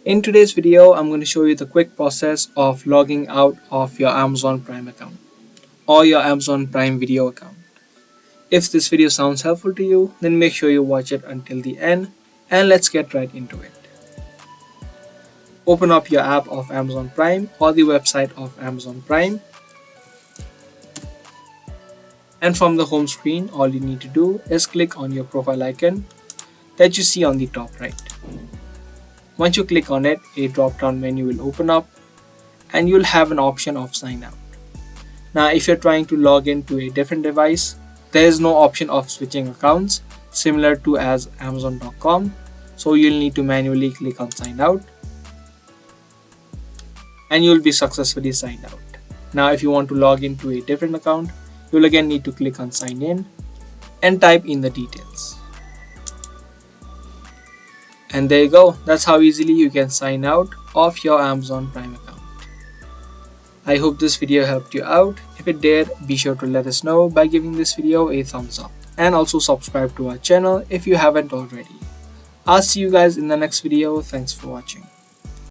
In today's video, I'm going to show you the quick process of logging out of your Amazon Prime account or your Amazon Prime Video account. If this video sounds helpful to you, then make sure you watch it until the end and let's get right into it. Open up your app of Amazon Prime or the website of Amazon Prime. And from the home screen, all you need to do is click on your profile icon that you see on the top right. Once you click on it, a drop-down menu will open up and you'll have an option of sign out. Now, if you're trying to log in to a different device, there is no option of switching accounts similar to as Amazon.com. So you'll need to manually click on sign out and you'll be successfully signed out. Now, if you want to log into a different account, you'll again need to click on sign in and type in the details. And there you go. That's how easily you can sign out of your Amazon Prime account. I hope this video helped you out. If it did, be sure to let us know by giving this video a thumbs up. And also subscribe to our channel if you haven't already. I'll see you guys in the next video. Thanks for watching.